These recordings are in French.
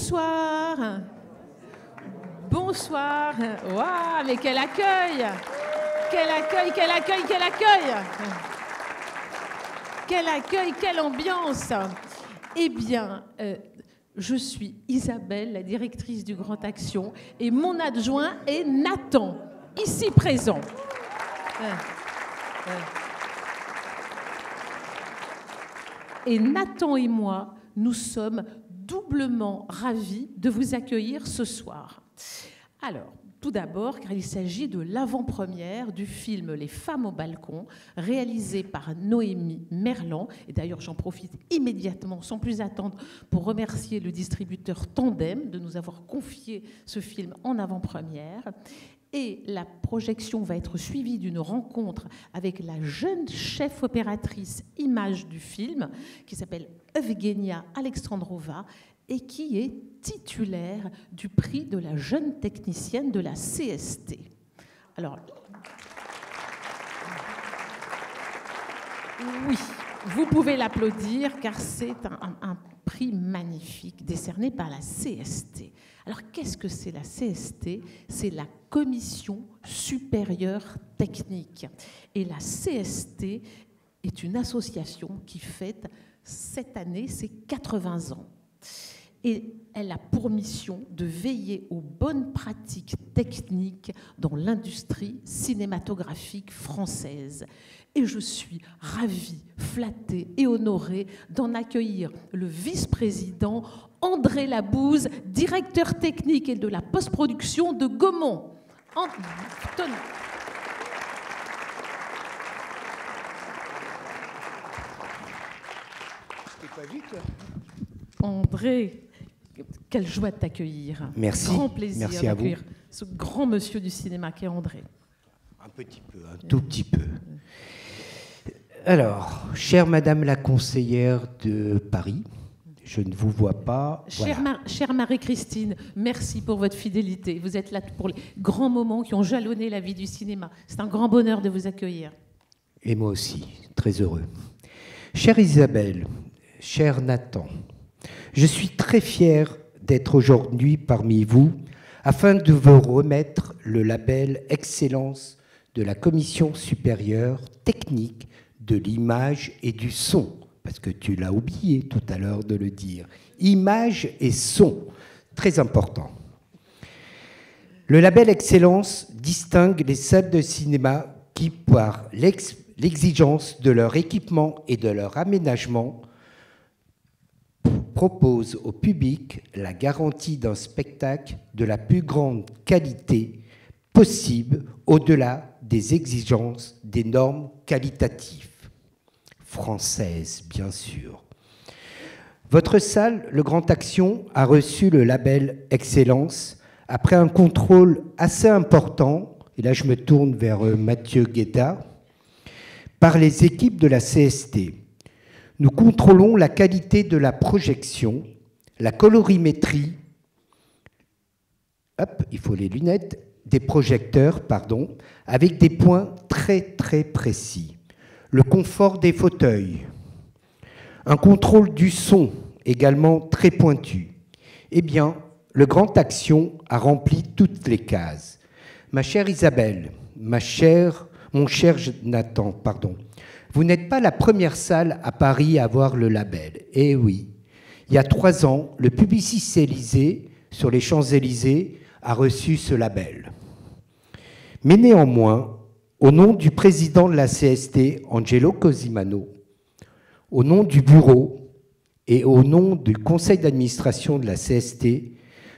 Bonsoir. Bonsoir. Waouh, mais quel accueil! Quel accueil, quel accueil, quel accueil! Quel accueil, quelle ambiance! Eh bien, je suis Isabelle, la directrice du Grand Action, et mon adjoint est Nathan, ici présent. Et Nathan et moi, nous sommes doublement ravis de vous accueillir ce soir. Alors, tout d'abord, car il s'agit de l'avant-première du film Les femmes au balcon, réalisé par Noémie Merlan. Et d'ailleurs, j'en profite immédiatement, sans plus attendre, pour remercier le distributeur Tandem de nous avoir confié ce film en avant-première. Et la projection va être suivie d'une rencontre avec la jeune chef opératrice image du film, qui s'appelle Evgenia Alexandrova, et qui est titulaire du prix de la jeune technicienne de la CST. Alors, oui, vous pouvez l'applaudir car c'est un prix magnifique décerné par la CST. Alors, qu'est-ce que c'est la CST? C'est la Commission supérieure technique. Et la CST est une association qui fête cette année ses 80 ans. Et elle a pour mission de veiller aux bonnes pratiques techniques dans l'industrie cinématographique française. Et je suis ravie, flattée et honorée d'en accueillir le vice-président André Labouze, directeur technique et de la post-production de Gaumont. Pas vite, là. André, quelle joie de t'accueillir. Merci. Grand plaisir Merci d'accueillir ce grand monsieur du cinéma qu'est André. Un petit peu, un tout petit peu. Alors, chère Madame la conseillère de Paris, je ne vous vois pas. Chère Marie-Christine, merci pour votre fidélité. Vous êtes là pour les grands moments qui ont jalonné la vie du cinéma. C'est un grand bonheur de vous accueillir. Et moi aussi, très heureux. Chère Isabelle, cher Nathan, je suis très fier d'être aujourd'hui parmi vous afin de vous remettre le label Excellence de la Commission supérieure technique de l'image et du son, parce que tu l'as oublié tout à l'heure de le dire. Image et son, très important. Le label Excellence distingue les salles de cinéma qui, par l'exigence de leur équipement et de leur aménagement, propose au public la garantie d'un spectacle de la plus grande qualité possible au-delà des exigences des normes qualitatives, françaises bien sûr. Votre salle, le Grand Action, a reçu le label Excellence après un contrôle assez important, et là je me tourne vers Mathieu Guetta, par les équipes de la CST. Nous contrôlons la qualité de la projection, la colorimétrie, il faut les lunettes, des projecteurs, avec des points très très précis. Le confort des fauteuils, un contrôle du son également très pointu. Eh bien, le Grand Action a rempli toutes les cases. Ma chère Isabelle, mon cher Nathan, vous n'êtes pas la première salle à Paris à avoir le label. Eh oui, il y a 3 ans, le Publicis Élysée, sur les Champs-Élysées, a reçu ce label. Mais néanmoins, au nom du président de la CST, Angelo Cosimano, au nom du bureau et au nom du conseil d'administration de la CST,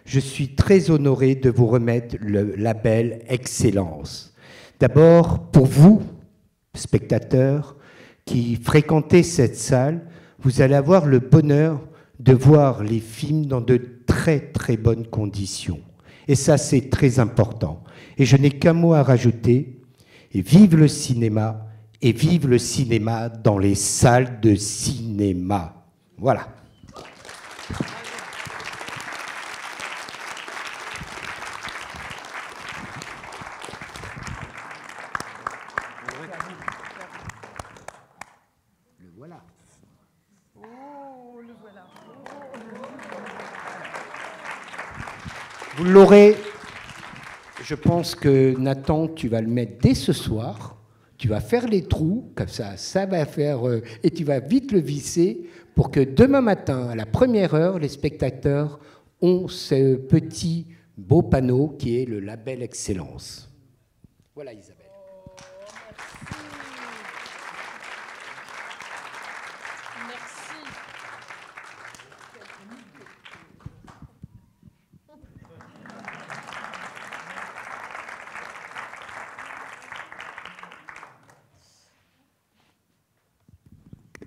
je suis très honoré de vous remettre le label Excellence. D'abord, pour vous, spectateurs, qui fréquentez cette salle, vous allez avoir le bonheur de voir les films dans de très très bonnes conditions. Et ça, c'est très important. Et je n'ai qu'un mot à rajouter. Et vive le cinéma, et vive le cinéma dans les salles de cinéma. Voilà. Vous l'aurez. Je pense que Nathan, tu vas le mettre dès ce soir. Tu vas faire les trous, comme ça va faire... et tu vas vite le visser pour que demain matin, à la première heure, les spectateurs ont ce petit beau panneau qui est le label Excellence. Voilà, Isabelle.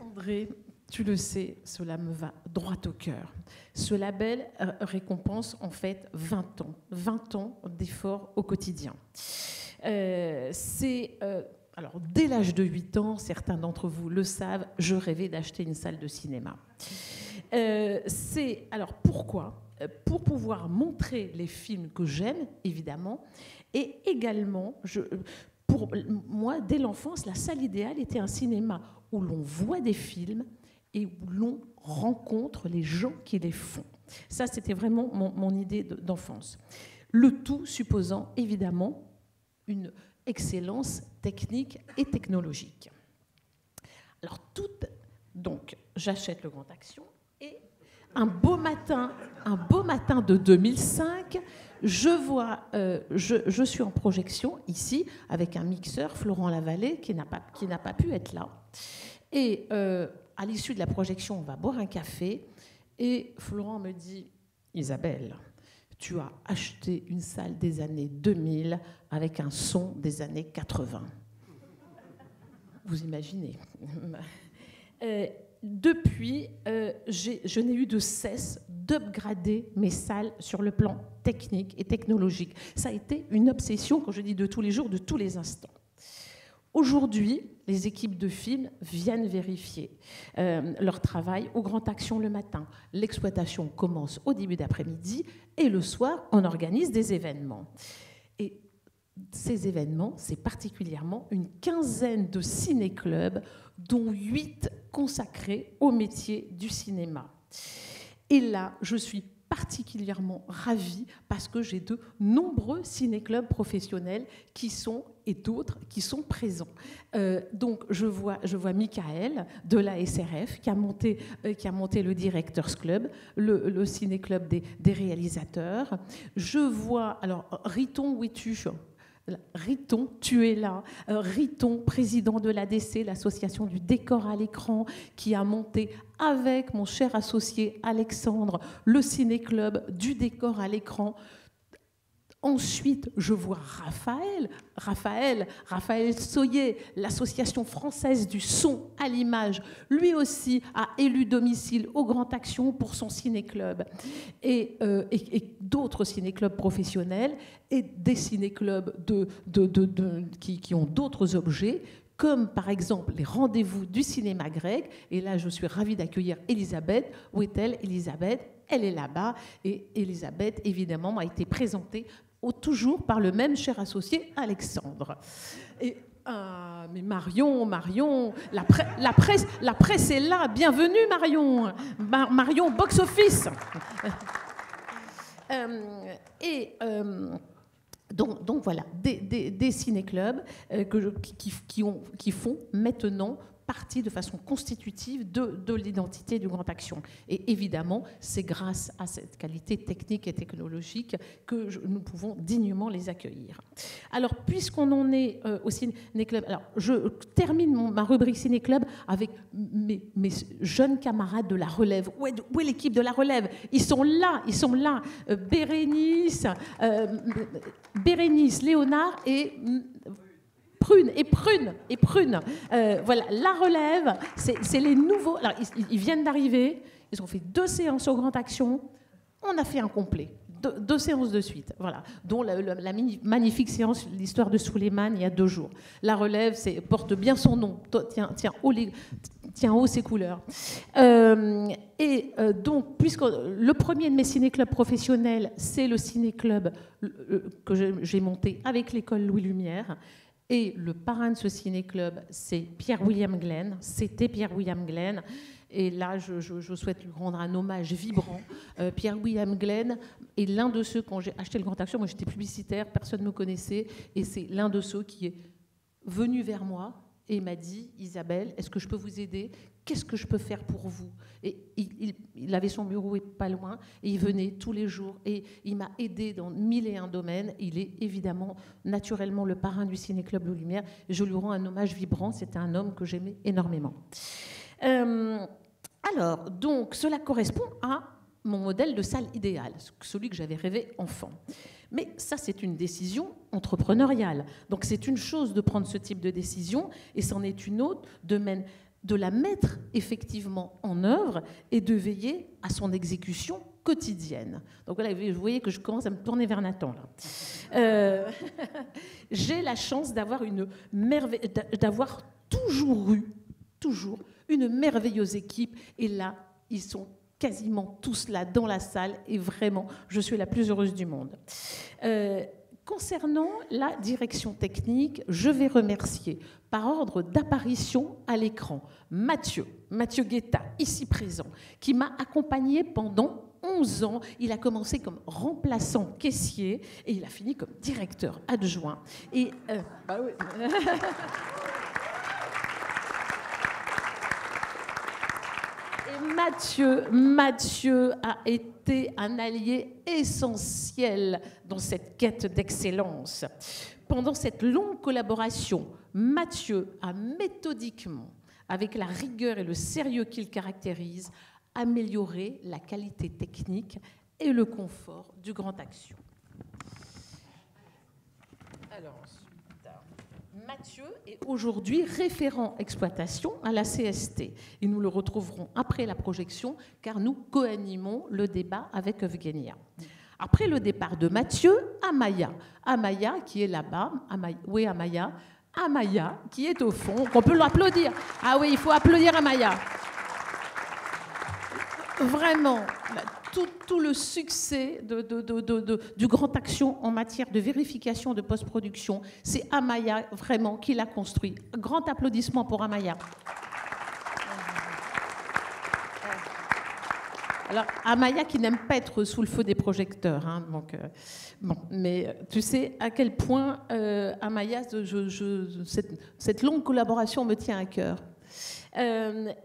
André, tu le sais, cela me va droit au cœur. Ce label récompense en fait 20 ans d'efforts au quotidien. Alors, dès l'âge de 8 ans, certains d'entre vous le savent, je rêvais d'acheter une salle de cinéma. Alors, pourquoi ? Pour pouvoir montrer les films que j'aime, évidemment, et également, pour moi, dès l'enfance, la salle idéale était un cinéma où l'on voit des films et où l'on rencontre les gens qui les font. Ça, c'était vraiment mon idée d'enfance. Le tout supposant, évidemment, une excellence technique et technologique. Alors, donc, j'achète le Grand Action et un beau matin de 2005, je suis en projection ici avec un mixeur, Florent Lavallée, qui n'a pas pu être là. Et à l'issue de la projection, on va boire un café et Florent me dit « Isabelle, tu as acheté une salle des années 2000 avec un son des années 80. » Vous imaginez. Depuis, je n'ai eu de cesse d'upgrader mes salles sur le plan technique et technologique. Ça a été une obsession, quand je dis de tous les jours, de tous les instants. Aujourd'hui, les équipes de films viennent vérifier leur travail au Grand Action le matin. L'exploitation commence au début d'après-midi et le soir, on organise des événements. Et ces événements, c'est particulièrement une quinzaine de ciné-clubs, dont 8 consacrés au métier du cinéma. Et là, je suis particulièrement ravie parce que j'ai de nombreux ciné-clubs professionnels et d'autres qui sont présents. Donc, je vois Michael de la SRF qui a monté le Directors Club, le ciné-club des réalisateurs. Je vois, alors, Riton Ouétu. Riton, tu es là. Riton, président de l'ADC, l'association du décor à l'écran, qui a monté avec mon cher associé Alexandre le ciné-club du décor à l'écran. Ensuite, je vois Raphaël Soyer, l'association française du son à l'image. Lui aussi a élu domicile au Grand Action pour son ciné-club. Et d'autres ciné-clubs professionnels et des ciné-clubs qui ont d'autres objets, comme par exemple les rendez-vous du cinéma grec. Et là, je suis ravie d'accueillir Elisabeth. Où est-elle, Elisabeth? Elle est là-bas. Et Elisabeth, évidemment, m'a été présentée toujours par le même cher associé, Alexandre. Et, mais Marion, la presse est là. Bienvenue, Marion. Marion, box-office. Donc voilà, des ciné-clubs qui font maintenant partie de façon constitutive de l'identité du Grand Action. Et évidemment, c'est grâce à cette qualité technique et technologique que nous pouvons dignement les accueillir. Alors, puisqu'on en est au ciné-club, alors je termine ma rubrique ciné-club avec mes jeunes camarades de la relève. Où est l'équipe de la relève? Ils sont là. Bérénice, Léonard et... Prune. Voilà, la relève, c'est les nouveaux. Alors, ils viennent d'arriver, ils ont fait 2 séances au Grand Action, on a fait un complet. 2 séances de suite, voilà, dont la magnifique séance, l'histoire de Souleymane, il y a 2 jours. La relève porte bien son nom, tiens haut ses couleurs. Donc, puisque le premier de mes ciné-clubs professionnels, c'est le ciné-club que j'ai monté avec l'école Louis Lumière. Et le parrain de ce ciné-club, c'est Pierre-William Glenn. C'était Pierre-William Glenn. Et là, je souhaite lui rendre un hommage vibrant. Pierre-William Glenn est l'un de ceux, quand j'ai acheté le Grand Action, moi j'étais publicitaire, personne ne me connaissait, et c'est l'un de ceux qui est venu vers moi et m'a dit, Isabelle, est-ce que je peux vous aider? Qu'est-ce que je peux faire pour vous? Et il avait son bureau pas loin, et il venait tous les jours, et il m'a aidé dans 1001 domaines. Il est évidemment, naturellement, le parrain du Ciné-Club Les Lumières. Je lui rends un hommage vibrant, c'était un homme que j'aimais énormément. Alors, donc, cela correspond à mon modèle de salle idéal, celui que j'avais rêvé enfant. Mais ça, c'est une décision entrepreneuriale. Donc, c'est une chose de prendre ce type de décision, et c'en est une autre de la mettre effectivement en œuvre et de veiller à son exécution quotidienne. Donc voilà, vous voyez que je commence à me tourner vers Nathan, là. J'ai la chance d'avoir toujours eu une merveilleuse équipe, et là, ils sont quasiment tous là dans la salle, et vraiment, je suis la plus heureuse du monde. Concernant la direction technique, je vais remercier par ordre d'apparition à l'écran Mathieu Guetta, ici présent, qui m'a accompagné pendant 11 ans. Il a commencé comme remplaçant caissier et il a fini comme directeur adjoint. Et bah oui. Mathieu a été un allié essentiel dans cette quête d'excellence. Pendant cette longue collaboration, Mathieu a méthodiquement, avec la rigueur et le sérieux qui le caractérise, amélioré la qualité technique et le confort du Grand Action. Alors, Mathieu est aujourd'hui référent exploitation à la CST. Et nous le retrouverons après la projection, car nous co-animons le débat avec Evgenia. Après le départ de Mathieu, Amaya qui est là-bas, Amaya qui est au fond, on peut l'applaudir. Ah oui, il faut applaudir Amaya. Vraiment, tout le succès du Grand Action en matière de vérification de post-production, c'est Amaya vraiment qui l'a construit. Grand applaudissement pour Amaya. Alors, Amaya qui n'aime pas être sous le feu des projecteurs, hein, donc, bon, mais tu sais à quel point Amaya, cette longue collaboration me tient à cœur.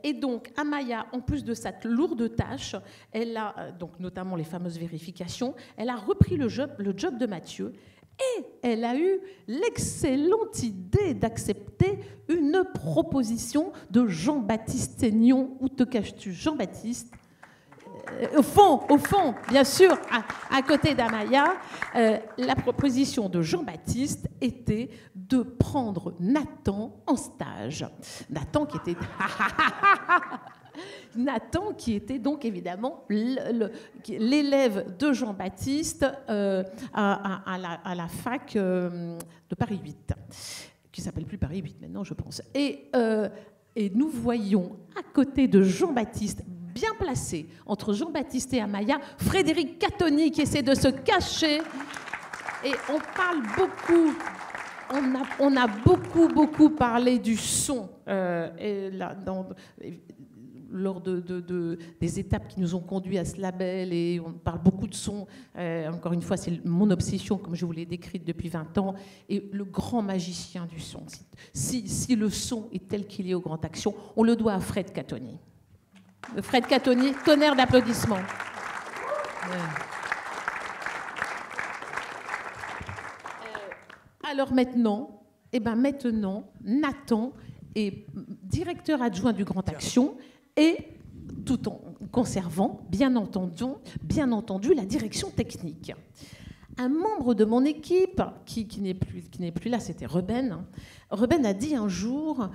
Et donc, Amaya, en plus de cette lourde tâche, elle a, donc, notamment les fameuses vérifications, elle a repris le job de Mathieu, et elle a eu l'excellente idée d'accepter une proposition de Jean-Baptiste Aignon. Où te caches-tu, Jean-Baptiste? Au fond, bien sûr, à côté d'Amaya, la proposition de Jean-Baptiste était de prendre Nathan en stage. Nathan qui était donc évidemment l'élève de Jean-Baptiste à la fac de Paris 8, qui ne s'appelle plus Paris 8 maintenant, je pense. Et nous voyons à côté de Jean-Baptiste, bien placé entre Jean-Baptiste et Amaya, Frédéric Catoni qui essaie de se cacher. Et on parle beaucoup, on a beaucoup parlé du son lors des étapes qui nous ont conduits à ce label, et on parle beaucoup de son. Encore une fois, c'est mon obsession, comme je vous l'ai décrite depuis 20 ans, et le grand magicien du son. Si le son est tel qu'il est au Grand Action, on le doit à Fred Catoni. Fred Catoni, tonnerre d'applaudissements. Alors maintenant, Nathan est directeur adjoint du Grand Action, et tout en conservant, bien entendu, la direction technique. Un membre de mon équipe, qui n'est plus là, c'était Reuben. Reuben a dit un jour,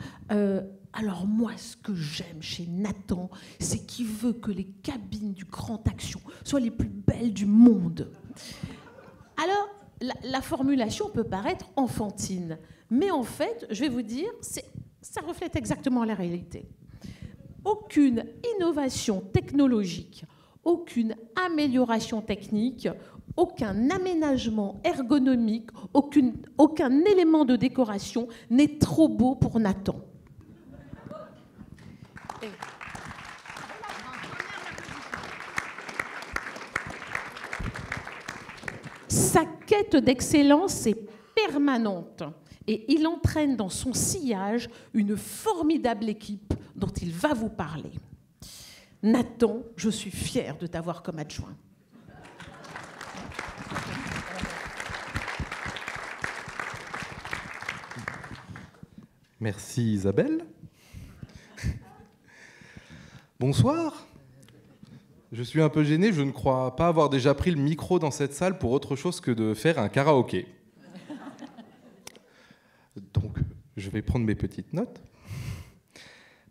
alors moi, ce que j'aime chez Nathan, c'est qu'il veut que les cabines du Grand Action soient les plus belles du monde. Alors, la formulation peut paraître enfantine, mais en fait, je vais vous dire, ça reflète exactement la réalité. Aucune innovation technologique, aucune amélioration technique, aucun aménagement ergonomique, aucun élément de décoration n'est trop beau pour Nathan. Sa quête d'excellence est permanente et il entraîne dans son sillage une formidable équipe dont il va vous parler. Nathan, je suis fière de t'avoir comme adjoint. Merci Isabelle. Bonsoir. Je suis un peu gêné, je ne crois pas avoir déjà pris le micro dans cette salle pour autre chose que de faire un karaoké. Donc, je vais prendre mes petites notes.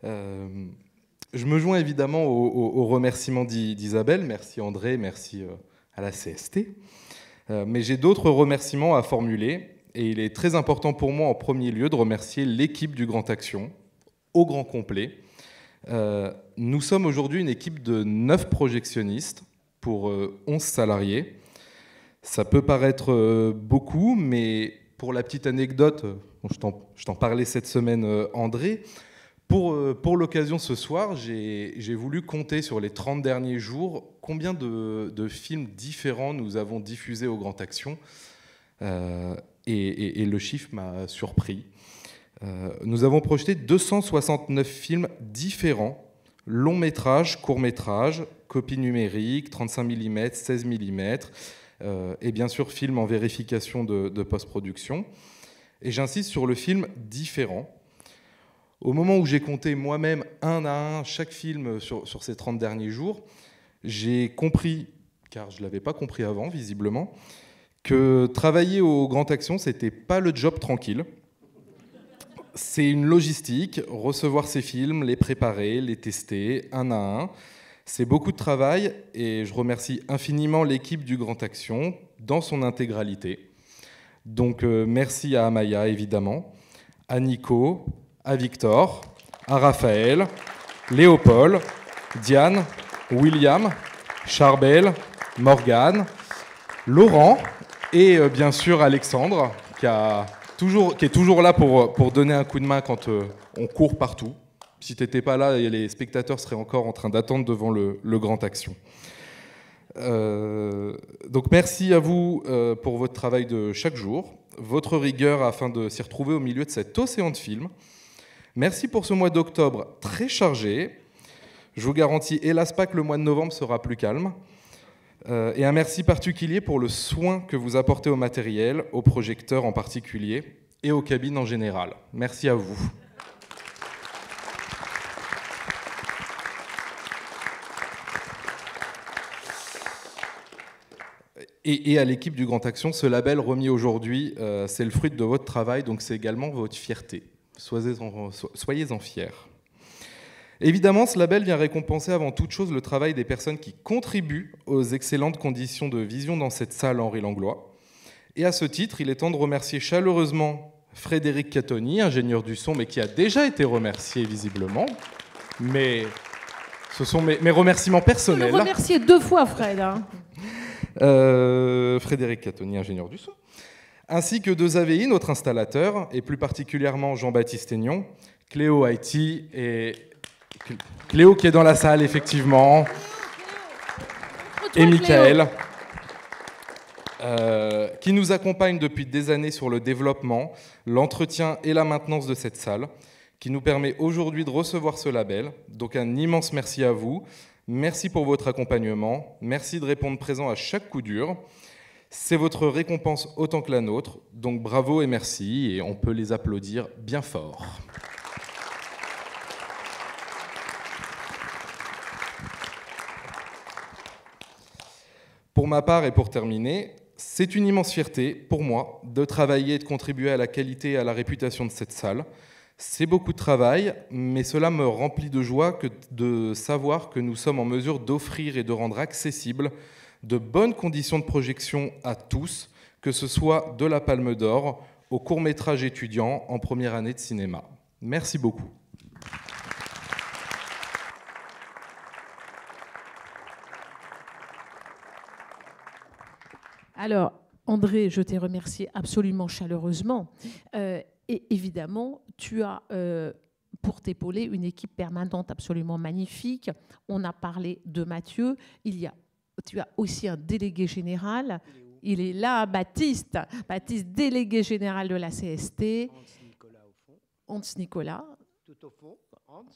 Je me joins évidemment aux remerciements d'Isabelle. Merci André, merci à la CST. Mais j'ai d'autres remerciements à formuler. Et il est très important pour moi, en premier lieu, de remercier l'équipe du Grand Action, au grand complet. Nous sommes aujourd'hui une équipe de 9 projectionnistes pour 11 salariés. Ça peut paraître beaucoup, mais pour la petite anecdote, je t'en parlais cette semaine, André, pour l'occasion ce soir, j'ai voulu compter sur les 30 derniers jours combien de films différents nous avons diffusés au Grand Action. Et le chiffre m'a surpris. Nous avons projeté 269 films différents, longs métrages, courts métrages, copies numériques, 35 mm, 16 mm, et bien sûr films en vérification de post-production. Et j'insiste sur le film différent. Au moment où j'ai compté moi-même un à un chaque film sur ces 30 derniers jours, j'ai compris, car je ne l'avais pas compris avant visiblement, que travailler au Grand Action, c'était pas le job tranquille. C'est une logistique, recevoir ces films, les préparer, les tester, un à un. C'est beaucoup de travail et je remercie infiniment l'équipe du Grand Action dans son intégralité. Donc merci à Amaya, évidemment, à Nico, à Victor, à Raphaël, Léopold, Diane, William, Charbel, Morgane, Laurent, et bien sûr Alexandre, qui est toujours là pour donner un coup de main quand on court partout. Si tu n'étais pas là, les spectateurs seraient encore en train d'attendre devant le Grand Action. Donc merci à vous pour votre travail de chaque jour, votre rigueur afin de s'y retrouver au milieu de cet océan de films. Merci pour ce mois d'octobre très chargé. Je vous garantis, hélas pas que le mois de novembre sera plus calme. Et un merci particulier pour le soin que vous apportez au matériel, aux projecteurs en particulier, et aux cabines en général. Merci à vous. Et à l'équipe du Grand Action, ce label remis aujourd'hui, c'est le fruit de votre travail, donc c'est également votre fierté. Soyez-en fiers. Évidemment, ce label vient récompenser avant toute chose le travail des personnes qui contribuent aux excellentes conditions de vision dans cette salle Henri Langlois. Et à ce titre, il est temps de remercier chaleureusement Frédéric Catoni, ingénieur du son, mais qui a déjà été remercié visiblement. Mais ce sont mes remerciements personnels. Je le remercier 2 fois, Fred. Frédéric Catoni, ingénieur du son. Ainsi que 2AVI, notre installateur, et plus particulièrement Jean-Baptiste Aignon, Cléo Haïti et... Cléo qui est dans la salle, effectivement, et Michael, qui nous accompagne depuis des années sur le développement, l'entretien et la maintenance de cette salle, qui nous permet aujourd'hui de recevoir ce label. Donc un immense merci à vous, merci pour votre accompagnement, merci de répondre présent à chaque coup dur. C'est votre récompense autant que la nôtre, donc bravo et merci, et on peut les applaudir bien fort. Pour ma part et pour terminer, c'est une immense fierté pour moi de travailler et de contribuer à la qualité et à la réputation de cette salle. C'est beaucoup de travail, mais cela me remplit de joie de savoir que nous sommes en mesure d'offrir et de rendre accessibles de bonnes conditions de projection à tous, que ce soit de la Palme d'Or au court-métrage étudiant en première année de cinéma. Merci beaucoup. Alors, André, je t'ai remercié absolument chaleureusement. Et évidemment, tu as, pour t'épauler, une équipe permanente absolument magnifique. On a parlé de Mathieu. Tu as aussi un délégué général, Il est là, Baptiste. Baptiste, délégué général de la CST. Hans-Nicolas au fond. Hans-Nicolas. Tout au fond.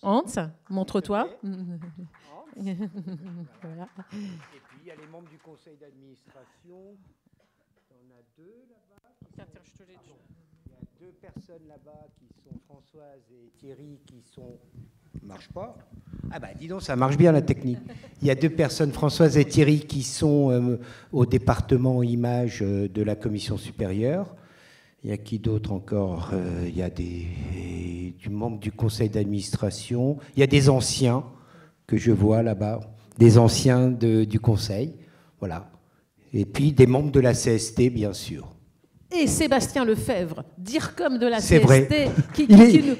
Hans, montre-toi. Voilà. Voilà. Et puis il y a les membres du conseil d'administration. On a deux là-bas. Il y a deux personnes là-bas qui sont Françoise et Thierry qui sont... Marche pas. Ah bah dis donc, ça marche bien la technique. Il y a deux personnes, Françoise et Thierry, qui sont au département images de la commission supérieure. Il y a qui d'autre encore? Il y a du membre du conseil d'administration. Il y a des anciens que je vois là-bas, des anciens du conseil. Voilà. Et puis des membres de la CST, bien sûr. Et Sébastien Lefebvre, DIRCOM de la C'est CST, vrai.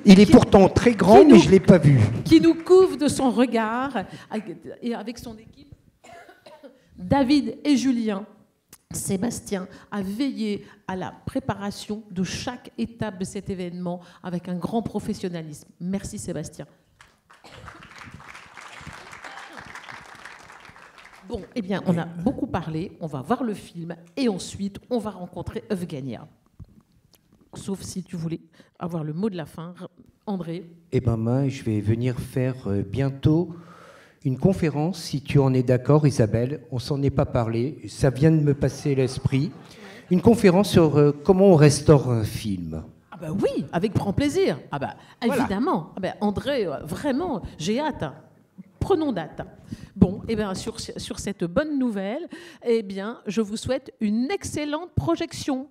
Il est pourtant très grand, mais je ne l'ai pas vu. Qui nous couvre de son regard, et avec son équipe, David et Julien. Sébastien a veillé à la préparation de chaque étape de cet événement avec un grand professionnalisme. Merci Sébastien. Bon, eh bien, on a beaucoup parlé, on va voir le film et ensuite on va rencontrer Evgenia. Sauf si tu voulais avoir le mot de la fin, André. Eh bien, moi, je vais venir faire bientôt une conférence, si tu en es d'accord, Isabelle. On s'en est pas parlé, ça vient de me passer l'esprit. Une conférence sur comment on restaure un film. Ah ben oui, avec grand plaisir. Ah ben évidemment. Voilà. Ah ben André, vraiment, j'ai hâte. Prenons date. Bon, eh bien sur cette bonne nouvelle, eh bien, je vous souhaite une excellente projection.